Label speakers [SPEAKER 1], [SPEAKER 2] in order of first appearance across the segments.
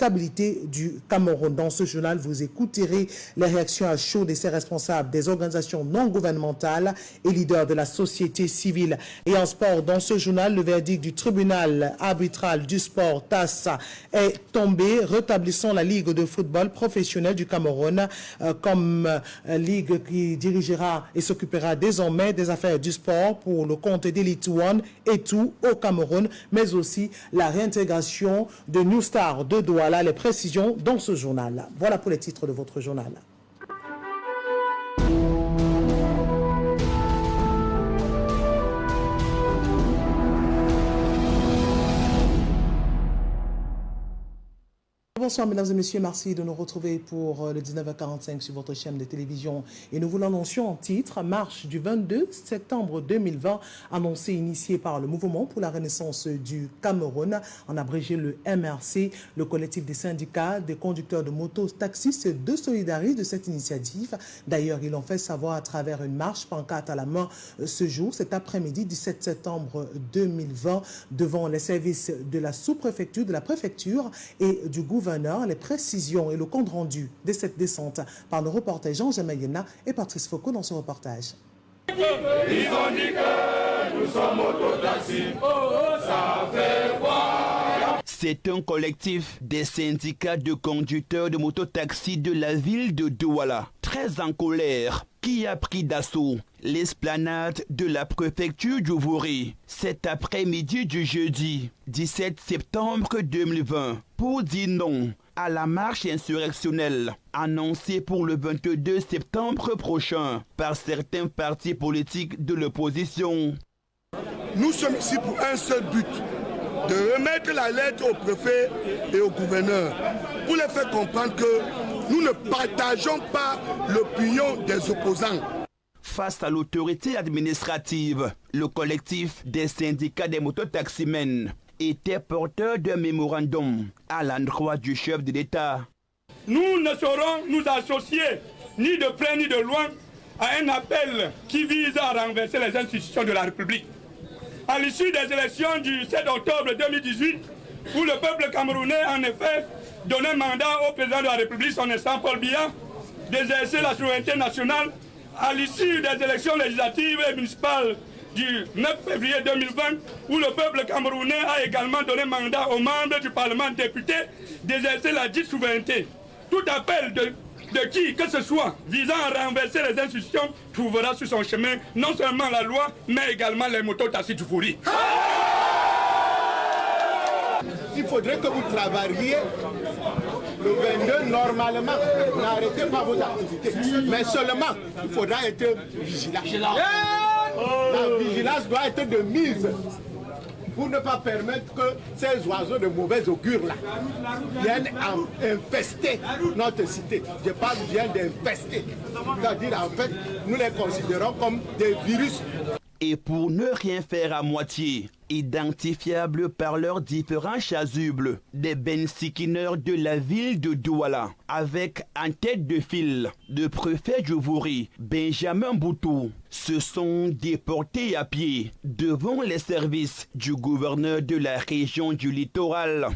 [SPEAKER 1] stabilité du Cameroun. Dans ce journal, vous écouterez les réactions à chaud de ces responsables des organisations non gouvernementales et leaders de la société civile. Et en sport, dans ce journal, le verdict du tribunal arbitral du sport TAS est tombé, rétablissant la Ligue de football professionnel du Cameroun comme ligue qui dirigera et s'occupera désormais des affaires du sport pour le compte d'Elite One et tout au Cameroun, mais aussi la réintégration de New Star de Douala. Les précisions dans ce journal. Voilà pour les titres de votre journal. Bonsoir mesdames et messieurs, merci de nous retrouver pour le 19h45 sur votre chaîne de télévision. Et nous vous l'annoncions en titre, marche du 22 septembre 2020, annoncée initiée par le Mouvement pour la Renaissance du Cameroun, en abrégé le MRC, le collectif des syndicats, des conducteurs de motos, taxistes de solidarisent de cette initiative. D'ailleurs, ils l'ont fait savoir à travers une marche, pancarte à la main ce jour, cet après-midi 17 septembre 2020, devant les services de la sous-préfecture, de la préfecture et du gouvernement. Les précisions et le compte rendu de cette descente par le reporter Jean Jamayena et Patrice Foucault dans ce reportage.
[SPEAKER 2] Ils ont dit que nous sommes autotaxis, ça fait quoi?
[SPEAKER 3] C'est un collectif des syndicats de conducteurs de mototaxis de la ville de Douala, très en colère, qui a pris d'assaut l'esplanade de la préfecture d'Ouvouri cet après-midi du jeudi 17 septembre 2020 pour dire non à la marche insurrectionnelle annoncée pour le 22 septembre prochain par certains partis politiques de l'opposition.
[SPEAKER 4] Nous sommes ici pour un seul but, de remettre la lettre au préfet et au gouverneur pour les faire comprendre que nous ne partageons pas l'opinion des opposants.
[SPEAKER 3] Face à l'autorité administrative, le collectif des syndicats des mototaximens était porteur d'un mémorandum à l'endroit du chef de l'État.
[SPEAKER 2] Nous ne saurons nous associer ni de près ni de loin à un appel qui vise à renverser les institutions de la République. À l'issue des élections du 7 octobre 2018, où le peuple camerounais en effet donnait mandat au président de la République, son excellence Paul Biya, d'exercer la souveraineté nationale, à l'issue des élections législatives et municipales du 9 février 2020, où le peuple camerounais a également donné mandat aux membres du Parlement députés d'exercer la dite souveraineté. Tout appel de qui que ce soit visant à renverser les institutions trouvera sur son chemin non seulement la loi, mais également les mototaxis du Fouri.
[SPEAKER 5] Il faudrait que vous travailliez le 22 normalement. N'arrêtez pas vos activités. Mais seulement, il faudra être vigilant. La vigilance doit être de mise pour ne pas permettre que ces oiseaux de mauvais augure là viennent infester notre cité. Je parle bien d'infester. C'est-à-dire en fait, nous les considérons comme des virus.
[SPEAKER 3] Et pour ne rien faire à moitié, identifiables par leurs différents chasubles, des bensikineurs de la ville de Douala, avec en tête de file le préfet d'Ouvouri, Benjamin Boutou, se sont déportés à pied devant les services du gouverneur de la région du littoral,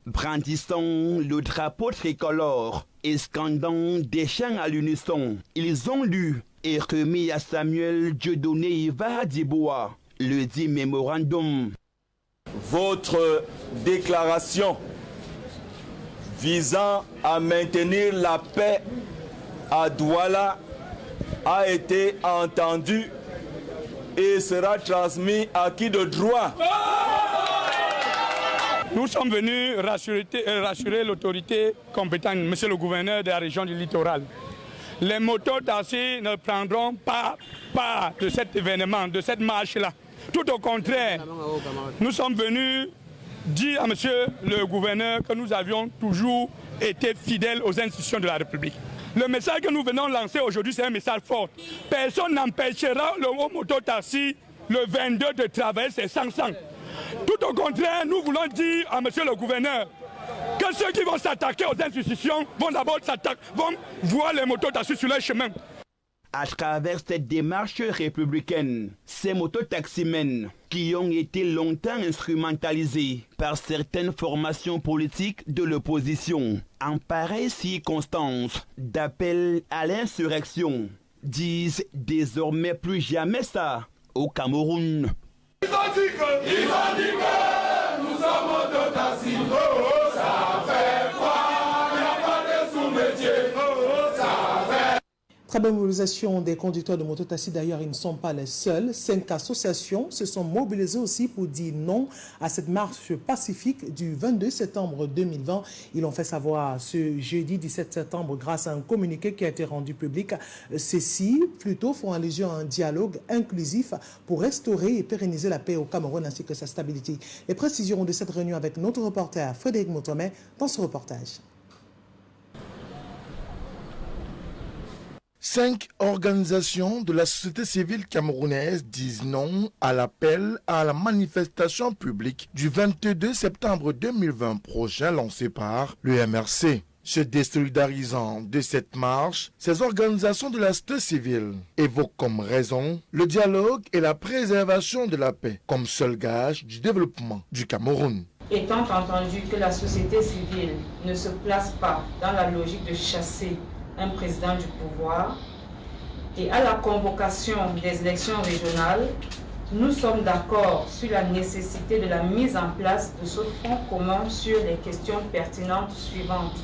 [SPEAKER 3] brandissant le drapeau tricolore et scandant des chants à l'unisson. Ils ont lu et remis à Samuel Dieudonné Iva Diboua le dit mémorandum.
[SPEAKER 6] Votre déclaration visant à maintenir la paix à Douala a été entendue et sera transmise à qui de droit.
[SPEAKER 2] Nous sommes venus rassurer l'autorité compétente, monsieur le gouverneur de la région du littoral. Les mototaxis ne prendront pas part de cet événement, de cette marche-là. Tout au contraire, nous sommes venus dire à monsieur le gouverneur que nous avions toujours été fidèles aux institutions de la République. Le message que nous venons lancer aujourd'hui, c'est un message fort. Personne n'empêchera le haut mototaxi le 22 de travailler ses 500. Tout au contraire, nous voulons dire à monsieur le gouverneur que ceux qui vont s'attaquer aux institutions vont d'abord vont voir les mototaxis sur leur chemin.
[SPEAKER 3] À travers cette démarche républicaine, ces mototaximens qui ont été longtemps instrumentalisés par certaines formations politiques de l'opposition en pareille circonstance d'appel à l'insurrection disent désormais plus jamais ça au Cameroun.
[SPEAKER 4] Ils ont dit que nous sommes mototaxis, ça fait quoi? Il n'y a pas de sous-métier, ça fait.
[SPEAKER 1] Très belle mobilisation des conducteurs de mototaxi. D'ailleurs, ils ne sont pas les seuls. 5 associations se sont mobilisées aussi pour dire non à cette marche pacifique du 22 septembre 2020. Ils l'ont fait savoir ce jeudi 17 septembre grâce à un communiqué qui a été rendu public. Ceux-ci, plutôt, font allusion à un dialogue inclusif pour restaurer et pérenniser la paix au Cameroun ainsi que sa stabilité. Les précisions de cette réunion avec notre reporter Frédéric Moutomé dans ce reportage.
[SPEAKER 7] 5 organisations de la société civile camerounaise disent non à l'appel à la manifestation publique du 22 septembre 2020 prochain lancée par le MRC. Se désolidarisant de cette marche, ces organisations de la société civile évoquent comme raison le dialogue et la préservation de la paix comme seul gage du développement du Cameroun.
[SPEAKER 8] Étant entendu que la société civile ne se place pas dans la logique de chasser un président du pouvoir, et à la convocation des élections régionales, nous sommes d'accord sur la nécessité de la mise en place de ce front commun sur les questions pertinentes suivantes.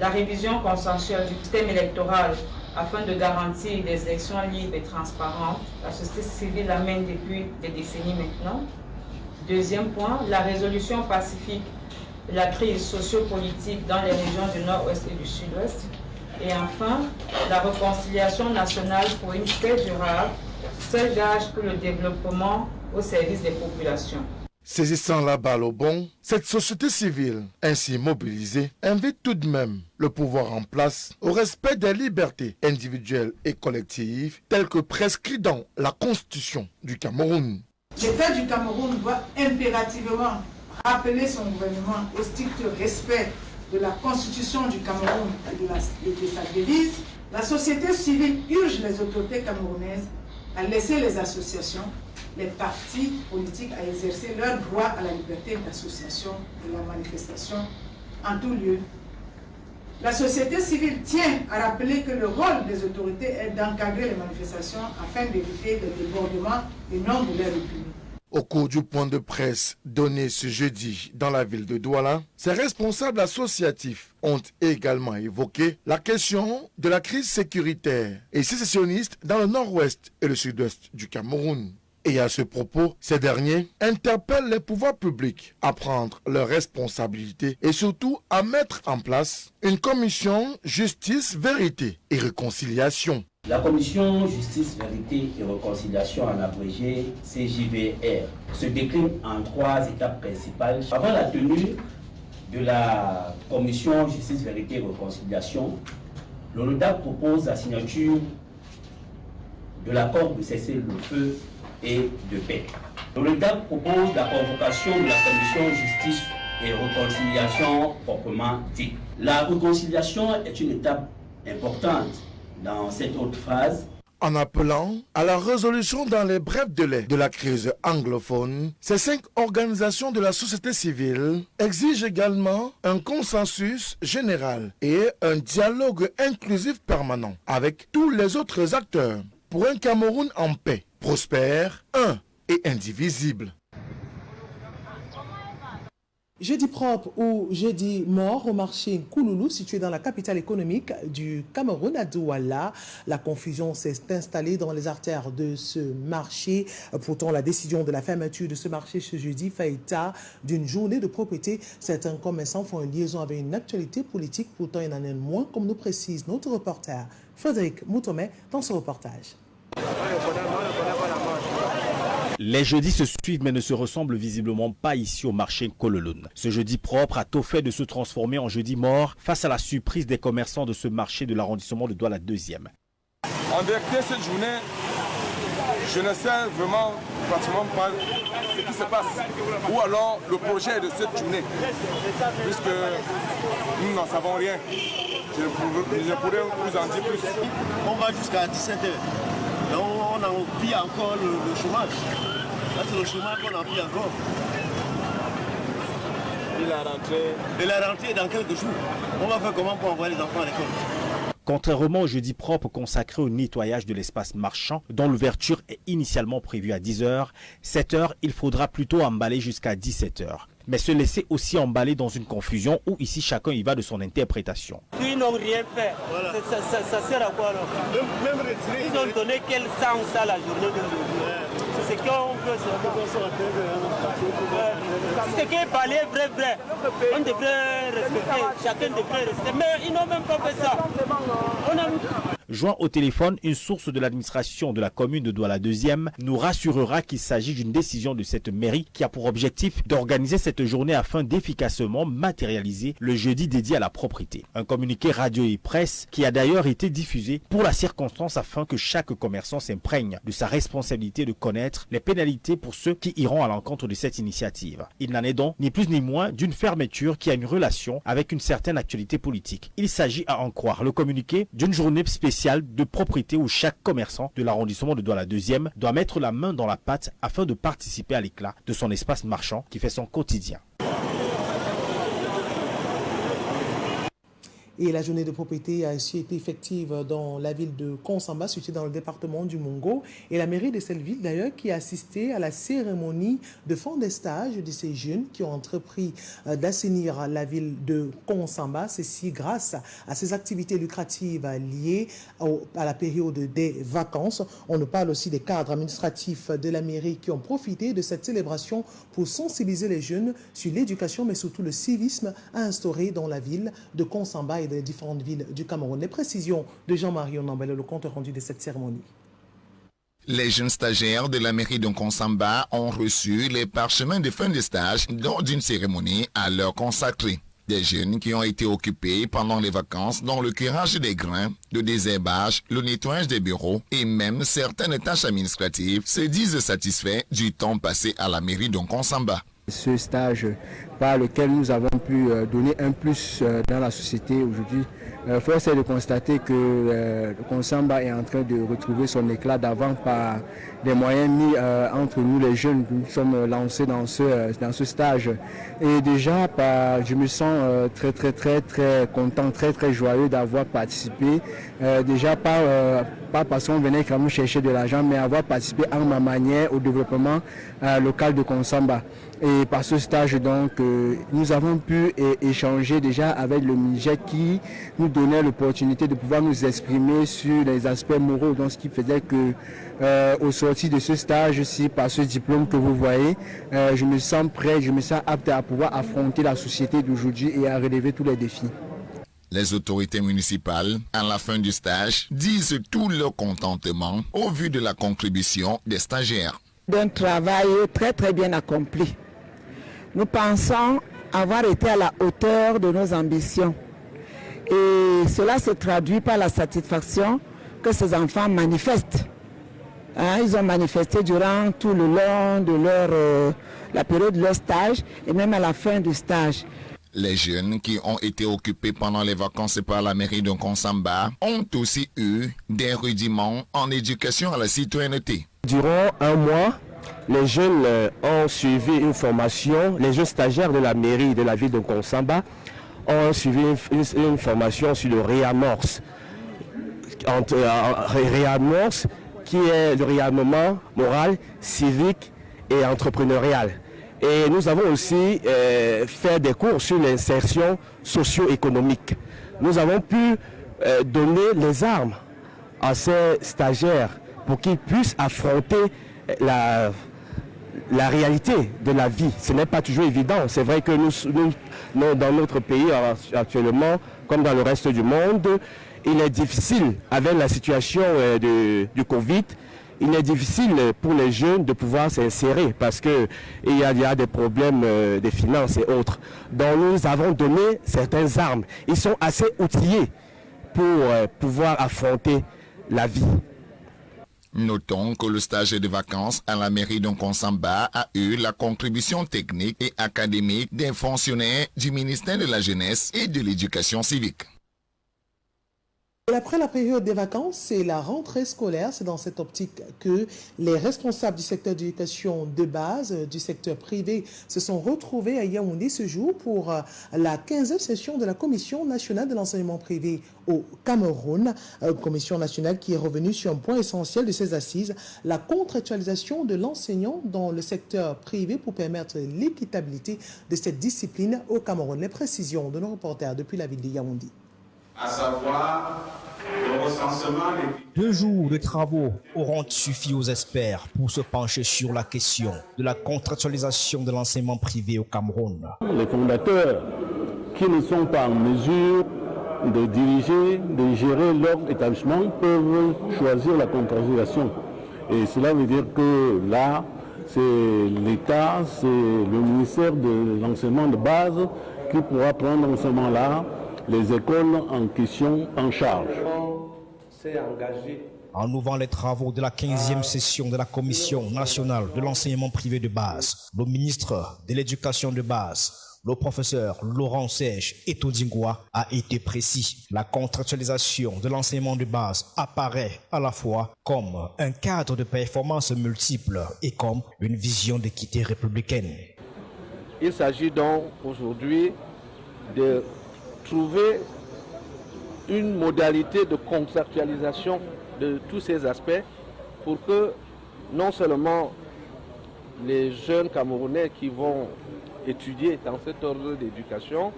[SPEAKER 8] La révision consensuelle du système électoral afin de garantir des élections libres et transparentes. La société civile l'amène depuis des décennies maintenant. Deuxième point, la résolution pacifique de la crise socio-politique dans les régions du nord-ouest et du sud-ouest. Et enfin, la réconciliation nationale pour une paix durable, seul gage pour le développement au service des populations.
[SPEAKER 7] Saisissant la balle au bon, cette société civile, ainsi mobilisée, invite tout de même le pouvoir en place au respect des libertés individuelles et collectives telles que prescrit dans la Constitution du Cameroun.
[SPEAKER 9] L'État du Cameroun doit impérativement rappeler son gouvernement au strict respect de la Constitution du Cameroun et de sa devise. La société civile urge les autorités camerounaises à laisser les associations, les partis politiques à exercer leur droit à la liberté d'association et de la manifestation en tout lieu. La société civile tient à rappeler que le rôle des autorités est d'encadrer les manifestations afin d'éviter le débordement et non de les réprimer.
[SPEAKER 7] Au cours du point de presse donné ce jeudi dans la ville de Douala, ces responsables associatifs ont également évoqué la question de la crise sécuritaire et sécessionniste dans le nord-ouest et le sud-ouest du Cameroun. Et à ce propos, ces derniers interpellent les pouvoirs publics à prendre leurs responsabilités et surtout à mettre en place une commission justice, vérité et réconciliation.
[SPEAKER 10] La commission Justice, Vérité et Réconciliation, en abrégé CJVR, se décline en 3 étapes principales. Avant la tenue de la commission Justice, Vérité et Réconciliation, l'ONUDAC propose la signature de l'accord de cessez-le-feu et de paix. L'ONUDAC propose la convocation de la commission Justice et Réconciliation proprement dite. La réconciliation est une étape importante dans cette autre phase.
[SPEAKER 7] En appelant à la résolution dans les brefs délais de la crise anglophone, ces 5 organisations de la société civile exigent également un consensus général et un dialogue inclusif permanent avec tous les autres acteurs pour un Cameroun en paix, prospère, un et indivisible.
[SPEAKER 1] Jeudi propre ou jeudi mort au marché Kouloulou, situé dans la capitale économique du Cameroun, à Douala. La confusion s'est installée dans les artères de ce marché. Pourtant, la décision de la fermeture de ce marché ce jeudi fait état d'une journée de propriété. Certains commerçants font une liaison avec une actualité politique. Pourtant, il en est moins, comme nous précise notre reporter Frédéric Moutomé dans ce reportage.
[SPEAKER 11] Les jeudis se suivent mais ne se ressemblent visiblement pas ici au marché Kololone. Ce jeudi propre a tôt fait de se transformer en jeudi mort face à la surprise des commerçants de ce marché de l'arrondissement de Douala 2e.
[SPEAKER 6] En vérité, cette journée,
[SPEAKER 12] Je ne sais vraiment pratiquement pas ce qui se passe. Ou alors le projet de cette journée, puisque nous n'en savons rien. Je pourrais vous en dire plus.
[SPEAKER 5] On va jusqu'à 17h. Donc on empile encore le chômage. Là, c'est le chômage qu'on empile encore. Et la rentrée est dans quelques jours. On va faire comment pour envoyer les enfants à l'école?
[SPEAKER 11] Contrairement au jeudi propre consacré au nettoyage de l'espace marchand, dont l'ouverture est initialement prévue à 10h, 7h, il faudra plutôt emballer jusqu'à 17h. Mais se laisser aussi emballer dans une confusion où ici chacun y va de son interprétation.
[SPEAKER 13] Ils n'ont rien fait. Voilà. Ça sert à quoi alors? Ils ont donné quel sens à la journée d'aujourd'hui? C'est ce qu'on veut. C'est ce qui est parlé vrai. On devrait respecter, chacun devrait respecter. Mais ils n'ont même pas fait ça.
[SPEAKER 11] Joint au téléphone, une source de l'administration de la commune de Douala 2e nous rassurera qu'il s'agit d'une décision de cette mairie qui a pour objectif d'organiser cette journée afin d'efficacement matérialiser le jeudi dédié à la propreté. Un communiqué radio et presse qui a d'ailleurs été diffusé pour la circonstance afin que chaque commerçant s'imprègne de sa responsabilité de connaître les pénalités pour ceux qui iront à l'encontre de cette initiative. Il n'en est donc ni plus ni moins d'une fermeture qui a une relation avec une certaine actualité politique. Il s'agit à en croire le communiqué d'une journée spéciale de propreté où chaque commerçant de l'arrondissement de Douala 2e doit mettre la main dans la pâte afin de participer à l'éclat de son espace marchand qui fait son quotidien.
[SPEAKER 1] Et la journée de propreté a aussi été effective dans la ville de Konsamba, située dans le département du Mongo. Et la mairie de cette ville, d'ailleurs, qui a assisté à la cérémonie de fin des stages de ces jeunes qui ont entrepris d'assainir la ville de Konsamba. Ceci grâce à ces activités lucratives liées à la période des vacances. On nous parle aussi des cadres administratifs de la mairie qui ont profité de cette célébration pour sensibiliser les jeunes sur l'éducation, mais surtout le civisme à instaurer dans la ville de Konsamba et des différentes villes du Cameroun. Les précisions de Jean-Marie Onambele, le compte rendu de cette cérémonie.
[SPEAKER 14] Les jeunes stagiaires de la mairie de Konsamba ont reçu les parchemins de fin de stage lors d'une cérémonie à leur consacrée. Des jeunes qui ont été occupés pendant les vacances dans le curage des grains, le désherbage, le nettoyage des bureaux et même certaines tâches administratives se disent satisfaits du temps passé à la mairie de Konsamba.
[SPEAKER 15] Ce stage par lequel nous avons pu donner un plus dans la société aujourd'hui, force est de constater que le Konsamba est en train de retrouver son éclat d'avant par des moyens mis entre nous les jeunes. Nous sommes lancés dans ce stage et déjà je me sens très content, très joyeux d'avoir participé. Déjà pas parce qu'on venait quand même chercher de l'argent, mais avoir participé en ma manière au développement local de Konsamba. Et par ce stage, donc, nous avons pu échanger déjà avec le MIGEC qui nous donnait l'opportunité de pouvoir nous exprimer sur les aspects moraux, donc ce qui faisait que au sorti de ce stage-ci, par ce diplôme que vous voyez, je me sens prêt, je me sens apte à pouvoir affronter la société d'aujourd'hui et à relever tous les défis.
[SPEAKER 14] Les autorités municipales, à la fin du stage, disent tout leur contentement au vu de la contribution des stagiaires.
[SPEAKER 16] D'un travail très bien accompli. Nous pensons avoir été à la hauteur de nos ambitions. Et cela se traduit par la satisfaction que ces enfants manifestent. Ils ont manifesté durant tout le long de la période de leur stage et même à la fin du stage.
[SPEAKER 14] Les jeunes qui ont été occupés pendant les vacances par la mairie de Konsamba ont aussi eu des rudiments en éducation à la citoyenneté.
[SPEAKER 17] Durant un mois, les jeunes ont suivi une formation, les jeunes stagiaires de la mairie de la ville de Konsamba ont suivi une formation sur le réamorce. Réamorce qui est le réarmement moral, civique et entrepreneurial. Et nous avons aussi fait des cours sur l'insertion socio-économique. Nous avons pu donner les armes à ces stagiaires pour qu'ils puissent affronter la réalité de la vie. Ce n'est pas toujours évident. C'est vrai que nous, dans notre pays actuellement, comme dans le reste du monde, il est difficile, avec la situation du Covid, il est difficile pour les jeunes de pouvoir s'insérer parce qu'il y a des problèmes de finances et autres. Donc nous avons donné certaines armes. Ils sont assez outillés pour pouvoir affronter la vie.
[SPEAKER 14] Notons que le stage de vacances à la mairie d'Nkonsamba a eu la contribution technique et académique des fonctionnaires du ministère de la Jeunesse et de l'Éducation civique.
[SPEAKER 1] Et après la période des vacances, c'est la rentrée scolaire. C'est dans cette optique que les responsables du secteur d'éducation de base, du secteur privé, se sont retrouvés à Yaoundé ce jour pour la 15e session de la Commission nationale de l'enseignement privé au Cameroun. Commission nationale qui est revenue sur un point essentiel de ses assises, la contractualisation de l'enseignant dans le secteur privé pour permettre l'équitabilité de cette discipline au Cameroun. Les précisions de nos reporters depuis la ville de Yaoundé.
[SPEAKER 18] À savoir le recensement des...
[SPEAKER 19] 2 jours de travaux auront suffi aux experts pour se pencher sur la question de la contractualisation de l'enseignement privé au Cameroun.
[SPEAKER 20] Les fondateurs qui ne sont pas en mesure de diriger, de gérer leur établissement peuvent choisir la contractualisation. Et cela veut dire que là, c'est l'État, c'est le ministère de l'enseignement de base qui pourra prendre en ce moment-là les écoles en question en charge.
[SPEAKER 19] En ouvrant les travaux de la 15e session de la Commission nationale de l'enseignement privé de base, le ministre de l'Éducation de base, le professeur Laurent Serge Etodingwa, a été précis. La contractualisation de l'enseignement de base apparaît à la fois comme un cadre de performance multiple et comme une vision d'équité républicaine.
[SPEAKER 20] Il s'agit donc aujourd'hui de trouver une modalité de contractualisation de tous ces aspects pour que non seulement les jeunes Camerounais qui vont étudier dans cet ordre d'éducation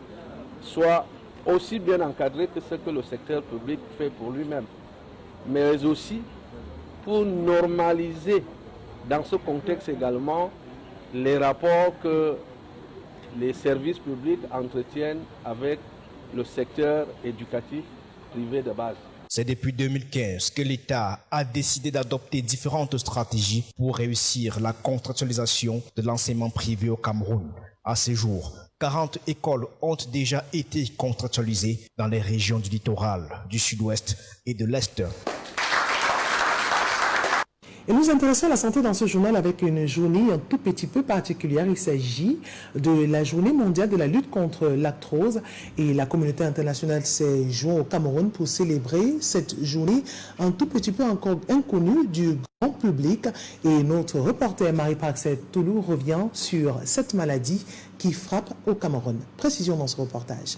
[SPEAKER 20] soient aussi bien encadrés que ce que le secteur public fait pour lui-même, mais aussi pour normaliser dans ce contexte également les rapports que les services publics entretiennent avec le secteur éducatif privé de base.
[SPEAKER 19] C'est depuis 2015 que l'État a décidé d'adopter différentes stratégies pour réussir la contractualisation de l'enseignement privé au Cameroun. À ce jour, 40 écoles ont déjà été contractualisées dans les régions du littoral, du sud-ouest et de l'est.
[SPEAKER 1] Et nous intéressons à la santé dans ce journal avec une journée un tout petit peu particulière. Il s'agit de la journée mondiale de la lutte contre l'arthrose et la communauté internationale s'est jointe au Cameroun pour célébrer cette journée un tout petit peu encore inconnue du grand public. Et notre reporter Marie-Praxet Toulou revient sur cette maladie qui frappe au Cameroun. Précision dans ce reportage.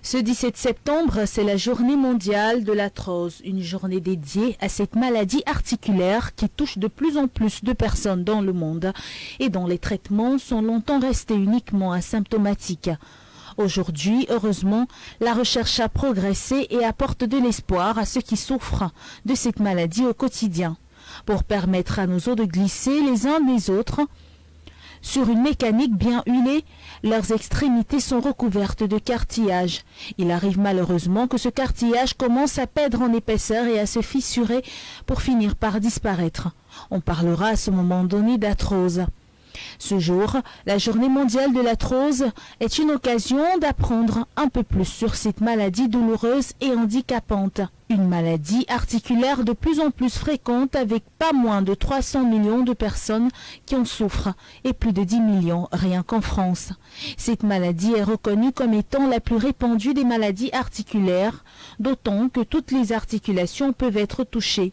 [SPEAKER 21] Ce 17 septembre, c'est la journée mondiale de l'arthrose, une journée dédiée à cette maladie articulaire qui touche de plus en plus de personnes dans le monde et dont les traitements sont longtemps restés uniquement asymptomatiques. Aujourd'hui, heureusement, la recherche a progressé et apporte de l'espoir à ceux qui souffrent de cette maladie au quotidien, pour permettre à nos os de glisser les uns des autres. Sur une mécanique bien huilée, leurs extrémités sont recouvertes de cartilage. Il arrive malheureusement que ce cartilage commence à perdre en épaisseur et à se fissurer pour finir par disparaître. On parlera à ce moment donné d'arthrose. Ce jour, la journée mondiale de l'arthrose est une occasion d'apprendre un peu plus sur cette maladie douloureuse et handicapante. Une maladie articulaire de plus en plus fréquente avec pas moins de 300 millions de personnes qui en souffrent et plus de 10 millions rien qu'en France. Cette maladie est reconnue comme étant la plus répandue des maladies articulaires, d'autant que toutes les articulations peuvent être touchées.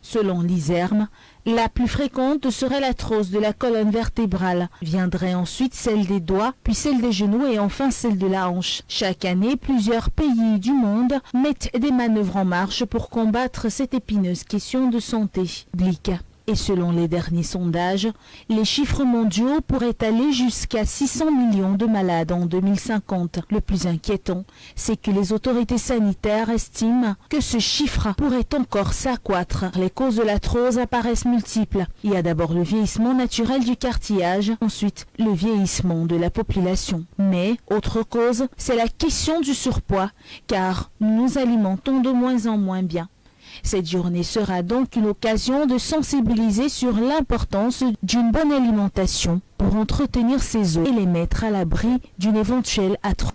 [SPEAKER 21] Selon l'ISERM, la plus fréquente serait l'arthrose de la colonne vertébrale. Viendrait ensuite celle des doigts, puis celle des genoux et enfin celle de la hanche. Chaque année, plusieurs pays du monde mettent des manœuvres en marche pour combattre cette épineuse question de santé. Blick. Et selon les derniers sondages, les chiffres mondiaux pourraient aller jusqu'à 600 millions de malades en 2050. Le plus inquiétant, c'est que les autorités sanitaires estiment que ce chiffre pourrait encore s'accroître. Les causes de l'arthrose apparaissent multiples. Il y a d'abord le vieillissement naturel du cartilage, ensuite le vieillissement de la population. Mais, autre cause, c'est la question du surpoids, car nous nous alimentons de moins en moins bien. Cette journée sera donc une occasion de sensibiliser sur l'importance d'une bonne alimentation pour entretenir ses os et les mettre à l'abri d'une éventuelle arthrose.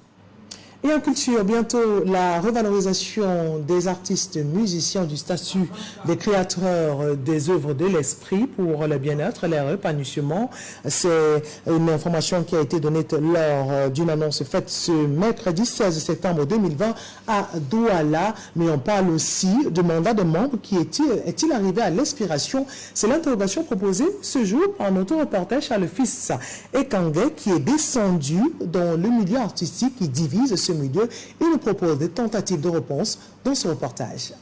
[SPEAKER 1] Et en culture, bientôt la revalorisation des artistes musiciens du statut des créateurs des œuvres de l'esprit pour le bien-être, leur épanouissement. C'est une information qui a été donnée lors d'une annonce faite ce mercredi 16 septembre 2020 à Douala. Mais on parle aussi du mandat de membre qui est-il arrivé à l'expiration? C'est l'interrogation proposée ce jour par notre reporter Charles Fils Ekangé qui est descendu dans le milieu artistique qui divise ce milieu. Il nous propose des tentatives de réponse dans ce reportage.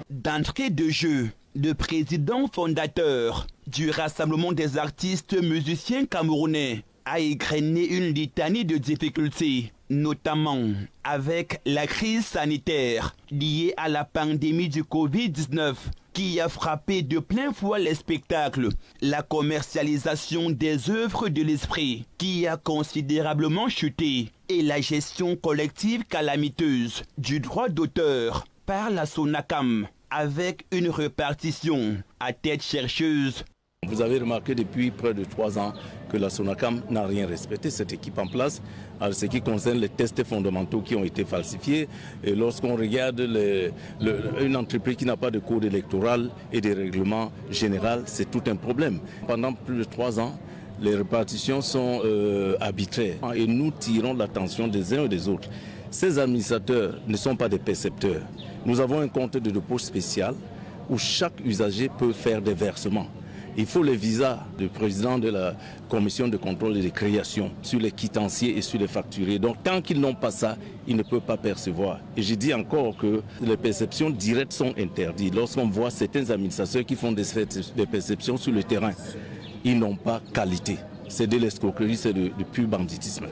[SPEAKER 3] D'entrée de jeu, le président fondateur du Rassemblement des artistes musiciens camerounais a égrené une litanie de difficultés, notamment avec la crise sanitaire liée à la pandémie du Covid-19 qui a frappé de plein fouet les spectacles, la commercialisation des œuvres de l'esprit qui a considérablement chuté et la gestion collective calamiteuse du droit d'auteur par la SONACAM avec une répartition à tête chercheuse.
[SPEAKER 2] Vous avez remarqué depuis près de 3 ans que la SONACAM n'a rien respecté, cette équipe en place, en ce qui concerne les tests fondamentaux qui ont été falsifiés. Et lorsqu'on regarde une entreprise qui n'a pas de code électoral et de règlement général, c'est tout un problème. Pendant plus de 3 ans, les répartitions sont arbitraires et nous tirons l'attention des uns et des autres. Ces administrateurs ne sont pas des percepteurs. Nous avons un compte de dépôt spécial où chaque usager peut faire des versements. Il faut les visas du président de la commission de contrôle et de création sur les quitanciers et sur les facturés. Donc tant qu'ils n'ont pas ça, ils ne peuvent pas percevoir. Et je dis encore que les perceptions directes sont interdites. Lorsqu'on voit certains administrateurs qui font des perceptions sur le terrain, ils n'ont pas qualité. C'est de l'escroquerie, c'est du pur banditisme.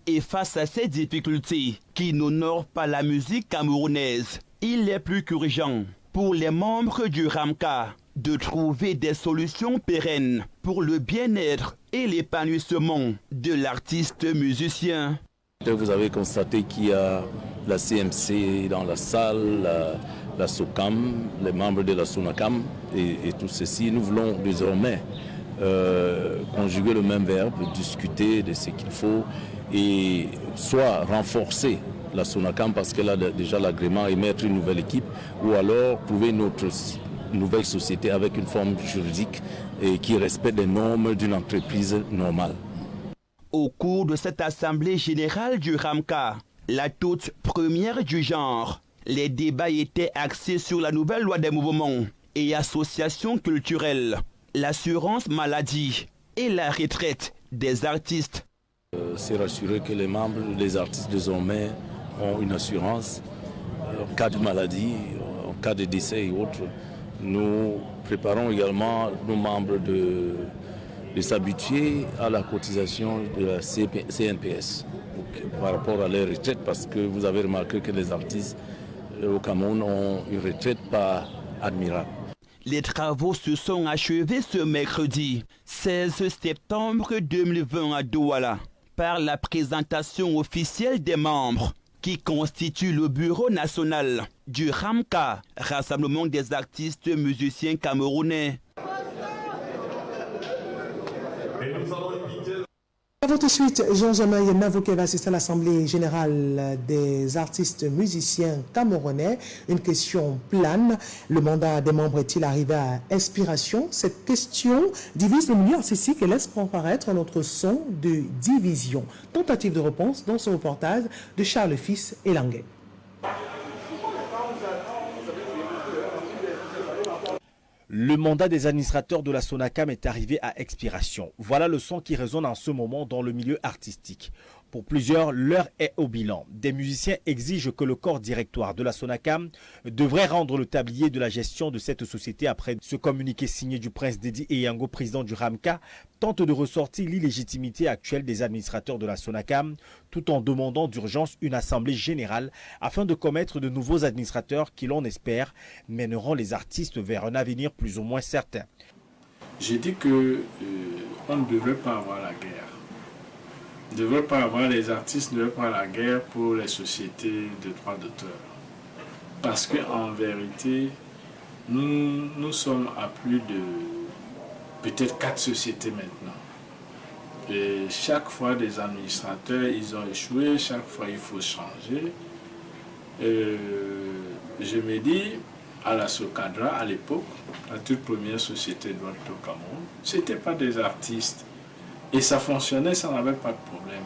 [SPEAKER 3] Et face à ces difficultés qui n'honorent pas la musique camerounaise, il est plus qu'urgent pour les membres du RAMCA de trouver des solutions pérennes pour le bien-être et l'épanouissement de l'artiste musicien.
[SPEAKER 2] Vous avez constaté qu'il y a la CMC dans la salle, la SOCAM, les membres de la SONACAM et tout ceci. Nous voulons désormais conjuguer le même verbe, discuter de ce qu'il faut et soit renforcer la SONACAM parce qu'elle a déjà l'agrément et mettre une nouvelle équipe ou alors trouver notre nouvelle société avec une forme juridique et qui respecte les normes d'une entreprise normale.
[SPEAKER 3] Au cours de cette assemblée générale du RAMCA, la toute première du genre, les débats étaient axés sur la nouvelle loi des mouvements et associations culturelles, l'assurance maladie et la retraite des artistes.
[SPEAKER 2] C'est rassurer que les membres, les artistes désormais ont une assurance en cas de maladie, en cas de décès et autres. Nous préparons également nos membres de s'habituer à la cotisation de la CNPS par rapport à leur retraite parce que vous avez remarqué que les artistes au Cameroun ont une retraite pas admirable.
[SPEAKER 3] Les travaux se sont achevés ce mercredi 16 septembre 2020 à Douala par la présentation officielle des membres qui constitue le bureau national du RAMCA, Rassemblement des artistes musiciens camerounais.
[SPEAKER 1] À votre suite, Jean-Jamaï Navouké va assister à l'Assemblée générale des artistes musiciens camerounais. Une question plane. Le mandat des membres est-il arrivé à expiration? Cette question divise le milieu artistique et laisse comparaître notre son de division. Tentative de réponse dans ce reportage de Charles Fils Ekangé.
[SPEAKER 11] Le mandat des administrateurs de la SONACAM est arrivé à expiration. Voilà le son qui résonne en ce moment dans le milieu artistique. Pour plusieurs, l'heure est au bilan. Des musiciens exigent que le corps directoire de la SONACAM devrait rendre le tablier de la gestion de cette société après ce communiqué signé du prince Dédi Eyango, président du RAMCA, tente de ressortir l'illégitimité actuelle des administrateurs de la SONACAM tout en demandant d'urgence une assemblée générale afin de commettre de nouveaux administrateurs qui, l'on espère, mèneront les artistes vers un avenir plus ou moins certain.
[SPEAKER 22] J'ai dit qu'on ne devrait pas avoir la guerre. Ne devrait pas avoir, les artistes ne devraient pas avoir la guerre pour les sociétés de droits d'auteur. Parce qu'en vérité, nous sommes à plus de peut-être 4 sociétés maintenant. Et chaque fois, des administrateurs, ils ont échoué, chaque fois, il faut changer. Je me dis, à la Socadra, à l'époque, la toute première société de droit au Cameroun, ce n'étaient pas des artistes. Et ça fonctionnait, ça n'avait pas de problème.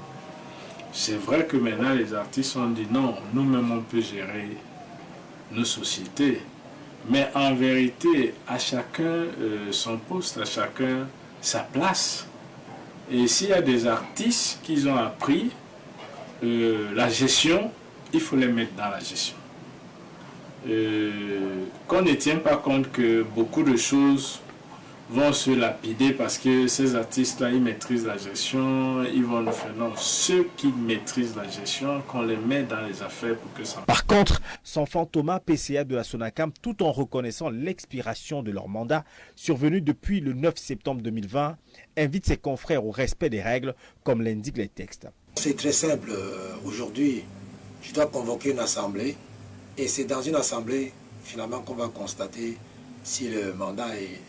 [SPEAKER 22] C'est vrai que maintenant, les artistes ont dit non, nous-mêmes, on peut gérer nos sociétés. Mais en vérité, à chacun son poste, à chacun sa place. Et s'il y a des artistes qui ont appris la gestion, il faut les mettre dans la gestion. Qu'on ne tient pas compte que beaucoup de choses vont se lapider parce que ces artistes-là, ils maîtrisent la gestion, ils vont le faire. Non, ceux qui maîtrisent la gestion, qu'on les met dans les affaires pour que ça...
[SPEAKER 11] Par contre, Sanfant Thomas, PCA de la Sonacam, tout en reconnaissant l'expiration de leur mandat, survenu depuis le 9 septembre 2020, invite ses confrères au respect des règles, comme l'indiquent les textes.
[SPEAKER 4] C'est très simple. Aujourd'hui, je dois convoquer une assemblée, et c'est dans une assemblée, finalement, qu'on va constater si le mandat est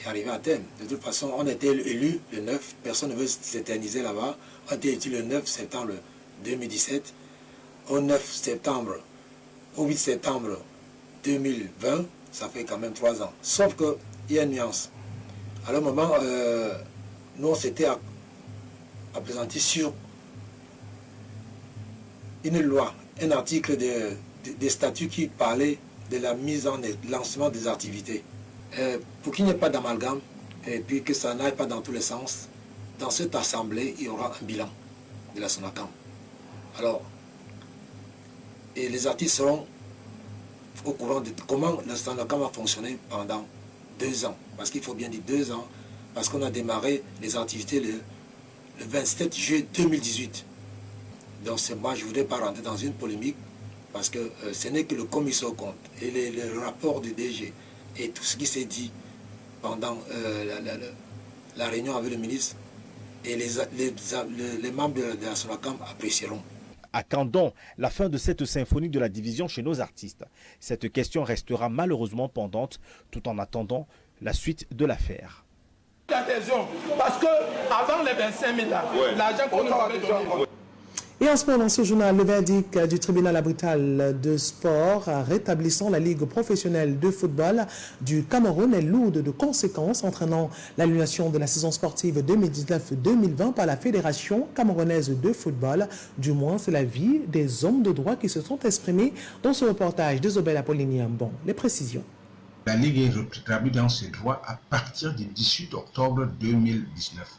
[SPEAKER 4] arrivé à terme. De toute façon, on était élu le 9, personne ne veut s'éterniser là-bas. On a été élu le 9 septembre 2017. Au 9 septembre, au 8 septembre 2020, ça fait quand même 3 ans. Sauf qu'il y a une nuance. À le moment, nous on s'était appesantis sur une loi, un article des statuts qui parlait de la mise en lancement des activités. Pour qu'il n'y ait pas d'amalgame et puis que ça n'aille pas dans tous les sens, dans cette assemblée, il y aura un bilan de la Sonacam. Alors, et les artistes seront au courant de comment la Sonacam va fonctionner pendant 2 ans. Parce qu'il faut bien dire 2 ans, parce qu'on a démarré les activités le 27 juillet 2018. Donc moi, je ne voudrais pas rentrer dans une polémique, parce que ce n'est que le commissaire au compte et le rapport du DG et tout ce qui s'est dit pendant la réunion avec le ministre, et les membres de la Sonacam apprécieront.
[SPEAKER 11] À quand donc la fin de cette symphonie de la division chez nos artistes? Cette question restera malheureusement pendante, tout en attendant la suite de l'affaire.
[SPEAKER 5] Attention, parce qu'avant les 25 000, l'argent qu'on nous avait donné...
[SPEAKER 1] Et en ce moment, dans ce journal, le verdict du tribunal arbitral de sport rétablissant la Ligue professionnelle de football du Cameroun est lourde de conséquences, entraînant l'annulation de la saison sportive 2019-2020 par la Fédération camerounaise de football. Du moins, c'est l'avis des hommes de droit qui se sont exprimés dans ce reportage d'Isobel Apollinaire. Bon, les précisions.
[SPEAKER 8] La Ligue est rétablie dans ses droits à partir du 18 octobre 2019.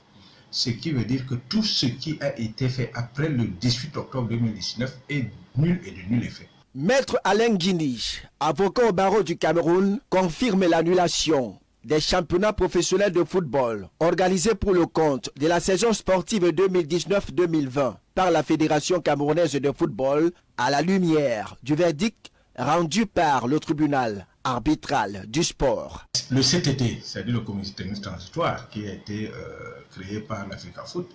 [SPEAKER 8] Ce qui veut dire que tout ce qui a été fait après le 18 octobre 2019 est nul et de nul effet.
[SPEAKER 23] Maître Alain Guinich, avocat au barreau du Cameroun, confirme l'annulation des championnats professionnels de football organisés pour le compte de la saison sportive 2019-2020 par la Fédération camerounaise de football à la lumière du verdict rendu par le tribunal arbitral du sport.
[SPEAKER 8] Le CTT, c'est-à-dire le comité technique transitoire qui a été créé par l'Africa Foot,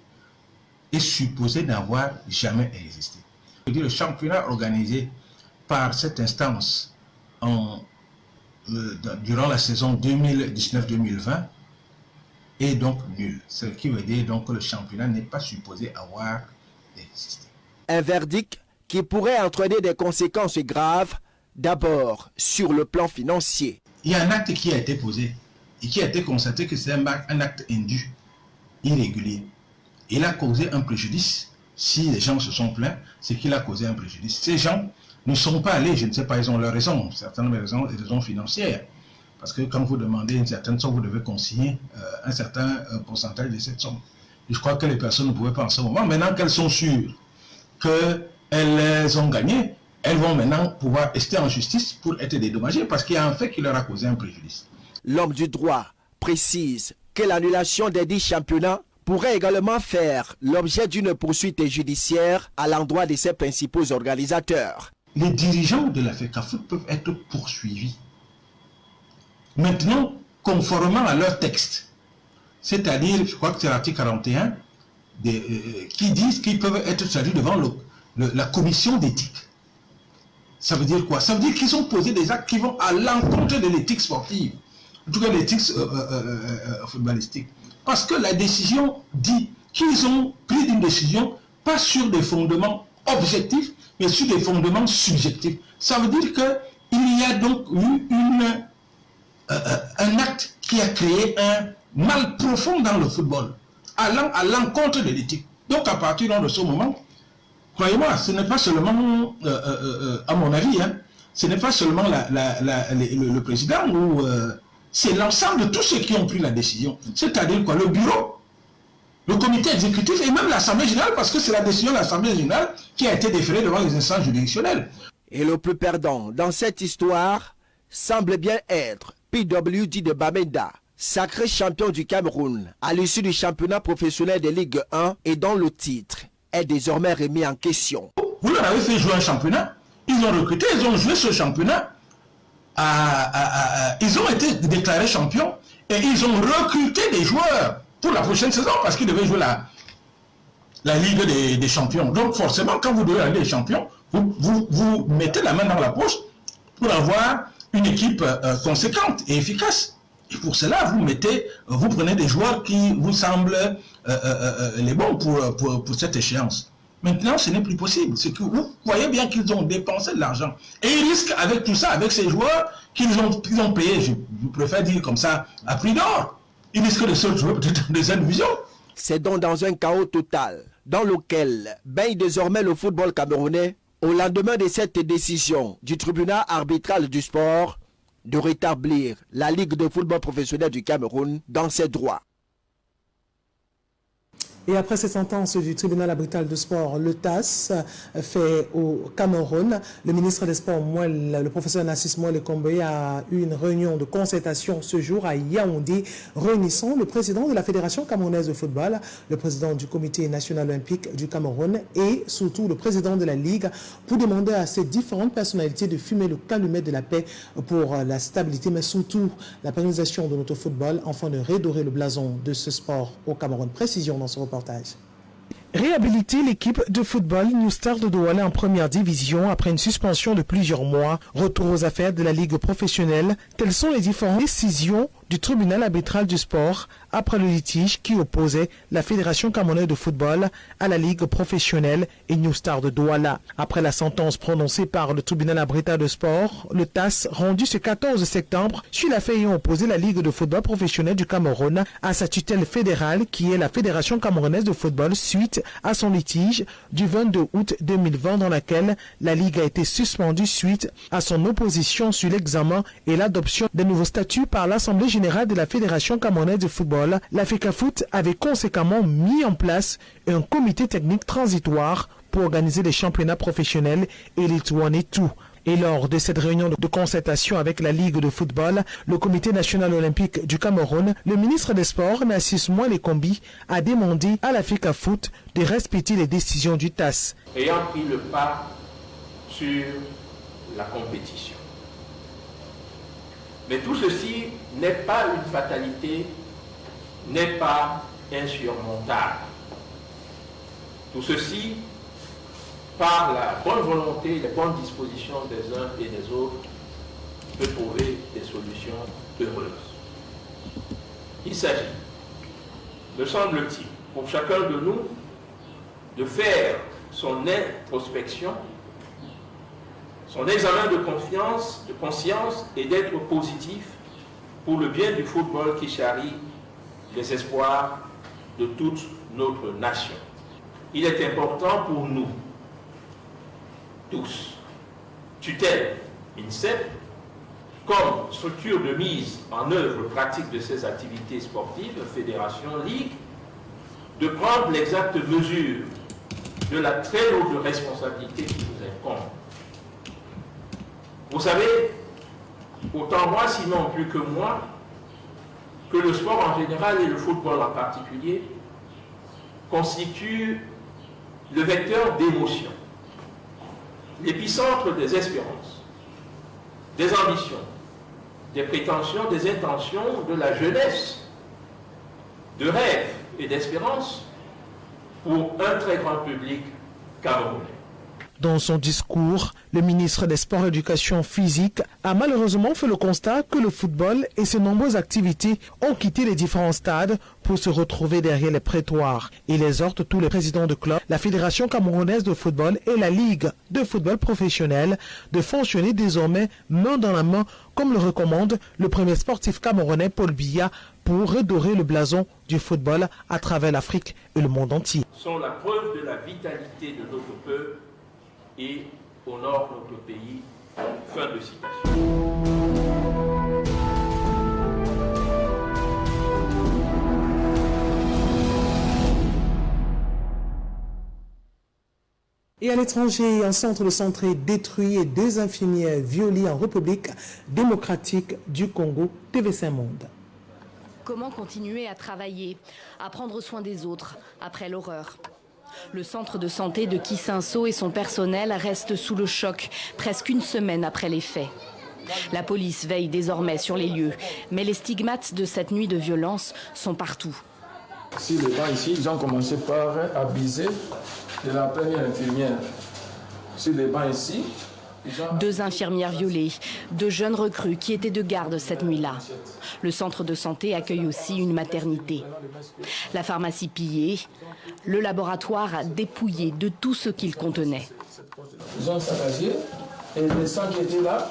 [SPEAKER 8] est supposé n'avoir jamais existé. C'est-à-dire le championnat organisé par cette instance durant la saison 2019-2020 est donc nul. Ce qui veut dire donc que le championnat n'est pas supposé avoir existé.
[SPEAKER 23] Un verdict qui pourrait entraîner des conséquences graves. D'abord, sur le plan financier.
[SPEAKER 8] Il y a un acte qui a été posé et qui a été constaté que c'est un acte indu, irrégulier. Il a causé un préjudice. Si les gens se sont plaints, c'est qu'il a causé un préjudice. Ces gens ne sont pas allés, je ne sais pas, ils ont leurs raisons, certaines raisons financières. Parce que quand vous demandez une certaine somme, vous devez consigner un certain pourcentage de cette somme. Et je crois que les personnes ne pouvaient pas en ce moment. Maintenant qu'elles sont sûres qu'elles ont gagné, elles vont maintenant pouvoir rester en justice pour être dédommagées parce qu'il y a un fait qui leur a causé un préjudice.
[SPEAKER 23] L'homme du droit précise que l'annulation des 10 championnats pourrait également faire l'objet d'une poursuite judiciaire à l'endroit de ses principaux organisateurs.
[SPEAKER 8] Les dirigeants de la FECAFOOT peuvent être poursuivis. Maintenant, conformément à leur texte, c'est-à-dire, je crois que c'est l'article 41, qui disent qu'ils peuvent être traduits devant la commission d'éthique. Ça veut dire quoi? Ça veut dire qu'ils ont posé des actes qui vont à l'encontre de l'éthique sportive, en tout cas l'éthique footballistique. Parce que la décision dit qu'ils ont pris une décision pas sur des fondements objectifs, mais sur des fondements subjectifs. Ça veut dire qu'il y a donc eu un acte qui a créé un mal profond dans le football, allant à l'encontre de l'éthique. Donc à partir de ce moment, croyez-moi, ce n'est pas seulement, à mon avis, ce n'est pas seulement le président, ou c'est l'ensemble de tous ceux qui ont pris la décision. C'est-à-dire quoi? Le bureau, le comité exécutif et même l'Assemblée générale, parce que c'est la décision de l'Assemblée générale qui a été déférée devant les instances juridictionnelles.
[SPEAKER 23] Et le plus perdant dans cette histoire semble bien être PWD de Bamenda, sacré champion du Cameroun à l'issue du championnat professionnel de Ligue 1 et dont le titre est désormais remis en question.
[SPEAKER 8] Vous leur avez fait jouer un championnat, ils ont recruté, ils ont joué ce championnat, ils ont été déclarés champions et ils ont recruté des joueurs pour la prochaine saison parce qu'ils devaient jouer la Ligue des champions. Donc forcément, quand vous devez aller des champions, vous mettez la main dans la poche pour avoir une équipe conséquente et efficace. Et pour cela, vous prenez des joueurs qui vous semblent les bons pour cette échéance. Maintenant, ce n'est plus possible. C'est que vous voyez bien qu'ils ont dépensé de l'argent. Et ils risquent avec tout ça, avec ces joueurs qu'ils ont payés, je préfère dire comme ça, à prix d'or. Ils risquent de se jouer peut-être en deuxième division.
[SPEAKER 23] C'est donc dans un chaos total, dans lequel baigne désormais le football camerounais, au lendemain de cette décision du tribunal arbitral du sport, de rétablir la Ligue de football professionnel du Cameroun dans ses droits.
[SPEAKER 1] Et après cette sentence du tribunal arbitral de sport, le TAS fait au Cameroun, le ministre des Sports, le professeur Nassis Moelle Kombe, a eu une réunion de concertation ce jour à Yaoundé, réunissant le président de la Fédération camerounaise de football, le président du comité national olympique du Cameroun et surtout le président de la Ligue pour demander à ces différentes personnalités de fumer le calumet de la paix pour la stabilité, mais surtout la pérennisation de notre football, afin de redorer le blason de ce sport au Cameroun. Précision dans ce reportage. Réhabiliter l'équipe de football New Star de Douala en première division après une suspension de plusieurs mois. Retour aux affaires de la Ligue professionnelle. Telles sont les différentes décisions du tribunal arbitral du sport après le litige qui opposait la Fédération camerounaise de football à la Ligue professionnelle et New Star de Douala. Après la sentence prononcée par le tribunal arbitral de sport, le TAS rendu ce 14 septembre suit l'affaire ayant opposé la Ligue de football professionnel du Cameroun à sa tutelle fédérale qui est la Fédération camerounaise de football suite à son litige du 22 août 2020 dans laquelle la Ligue a été suspendue suite à son opposition sur l'examen et l'adoption des nouveaux statuts par l'Assemblée générale de la Fédération camerounaise de football. La FECAFOOT avait conséquemment mis en place un comité technique transitoire pour organiser les championnats professionnels et les One et tout. Et lors de cette réunion de concertation avec la Ligue de football, le Comité national olympique du Cameroun, le ministre des Sports, Nassis Moelle Kombe, a demandé à la FECAFOOT de respecter les décisions du TAS.
[SPEAKER 7] Ayant pris le pas sur la compétition. Mais tout ceci n'est pas une fatalité, n'est pas insurmontable. Tout ceci, par la bonne volonté, les bonnes dispositions des uns et des autres, peut trouver des solutions heureuses. Il s'agit, me semble-t-il, pour chacun de nous, de faire son introspection, son examen de conscience et d'être positif pour le bien du football qui charrie les espoirs de toute notre nation. Il est important pour nous, tous, tutelle, INSEP, comme structure de mise en œuvre pratique de ces activités sportives, fédération, ligue, de prendre l'exacte mesure de la très lourde responsabilité qui nous incombe. Vous savez, autant moi, sinon plus que moi, que le sport en général et le football en particulier constituent le vecteur d'émotion, l'épicentre des espérances, des ambitions, des prétentions, des intentions de la jeunesse, de rêves et d'espérances pour un très grand public camerounais.
[SPEAKER 1] Dans son discours, le ministre des Sports et de l'Éducation physique a malheureusement fait le constat que le football et ses nombreuses activités ont quitté les différents stades pour se retrouver derrière les prétoires. Il exhorte tous les présidents de clubs, la Fédération camerounaise de football et la Ligue de football professionnel de fonctionner désormais main dans la main, comme le recommande le premier sportif camerounais Paul Biya, pour redorer le blason du football à travers l'Afrique et le monde entier.
[SPEAKER 7] Sont la preuve de la vitalité de notre peuple et honore notre pays. Fin de citation.
[SPEAKER 1] Et à l'étranger, un centre de santé détruit et 2 infirmières violées en République démocratique du Congo. TV5 Monde.
[SPEAKER 6] Comment continuer à travailler, à prendre soin des autres après l'horreur? Le centre de santé de Kisinso et son personnel restent sous le choc, presque une semaine après les faits. La police veille désormais sur les lieux, mais les stigmates de cette nuit de violence sont partout.
[SPEAKER 9] Si les gens ici, ils ont commencé par abuser de la première infirmière. Sur les bancs ici,
[SPEAKER 6] 2 infirmières violées, 2 jeunes recrues qui étaient de garde cette nuit-là. Le centre de santé accueille aussi une maternité. La pharmacie pillée, le laboratoire dépouillé de tout ce qu'il contenait.
[SPEAKER 9] Ils ont saccagé et le sang qui était là,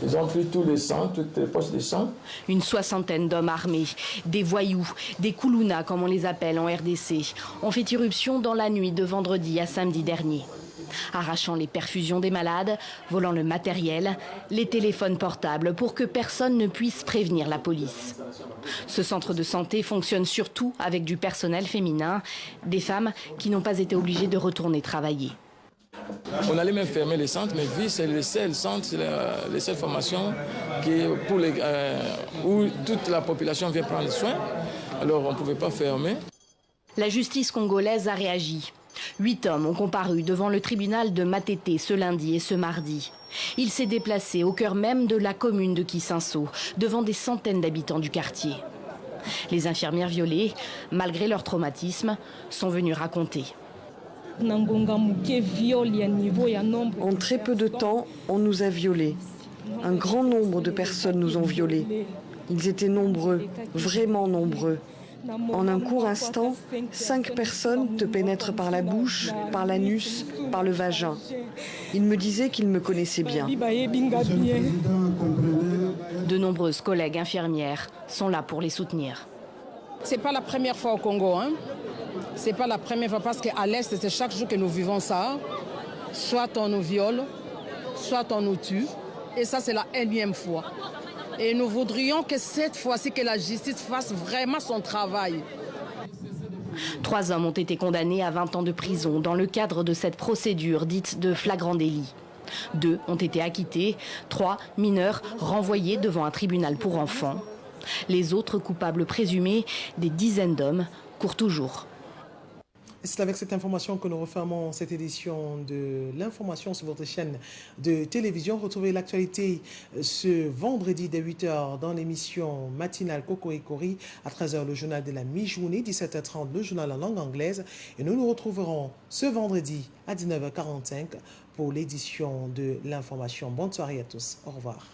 [SPEAKER 9] ils ont pris tout le sang, toutes les poches de sang.
[SPEAKER 6] Une 60aine d'hommes armés, des voyous, des koulounas comme on les appelle en RDC, ont fait irruption dans la nuit de vendredi à samedi dernier. Arrachant les perfusions des malades, volant le matériel, les téléphones portables pour que personne ne puisse prévenir la police. Ce centre de santé fonctionne surtout avec du personnel féminin, des femmes qui n'ont pas été obligées de retourner travailler.
[SPEAKER 9] On allait même fermer les centres, mais vu que c'est le seul centre, les seules formations où toute la population vient prendre soin, alors on ne pouvait pas fermer.
[SPEAKER 6] La justice congolaise a réagi. 8 hommes ont comparu devant le tribunal de Matete ce lundi et ce mardi. Il s'est déplacé au cœur même de la commune de Kisinso, devant des centaines d'habitants du quartier. Les infirmières violées, malgré leur traumatisme, sont venues raconter.
[SPEAKER 10] En très peu de temps, on nous a violés. Un grand nombre de personnes nous ont violés. Ils étaient nombreux, vraiment nombreux. En un court instant, 5 personnes te pénètrent par la bouche, par l'anus, par le vagin. Ils me disaient qu'ils me connaissaient bien.
[SPEAKER 6] De nombreuses collègues infirmières sont là pour les soutenir.
[SPEAKER 24] C'est pas la première fois au Congo, hein. C'est pas la première fois parce qu'à l'Est, c'est chaque jour que nous vivons ça. Soit on nous viole, soit on nous tue. Et ça, c'est la énième fois. Et nous voudrions que cette fois-ci, que la justice fasse vraiment son travail.
[SPEAKER 6] 3 hommes ont été condamnés à 20 ans de prison dans le cadre de cette procédure dite de flagrant délit. 2 ont été acquittés, 3 mineurs renvoyés devant un tribunal pour enfants. Les autres coupables présumés, des dizaines d'hommes, courent toujours.
[SPEAKER 1] Et c'est avec cette information que nous refermons cette édition de l'information sur votre chaîne de télévision. Retrouvez l'actualité ce vendredi dès 8h dans l'émission matinale Coco et Cori, à 13h le journal de la mi-journée, 17h30 le journal en langue anglaise. Et nous nous retrouverons ce vendredi à 19h45 pour l'édition de l'information. Bonne soirée à tous. Au revoir.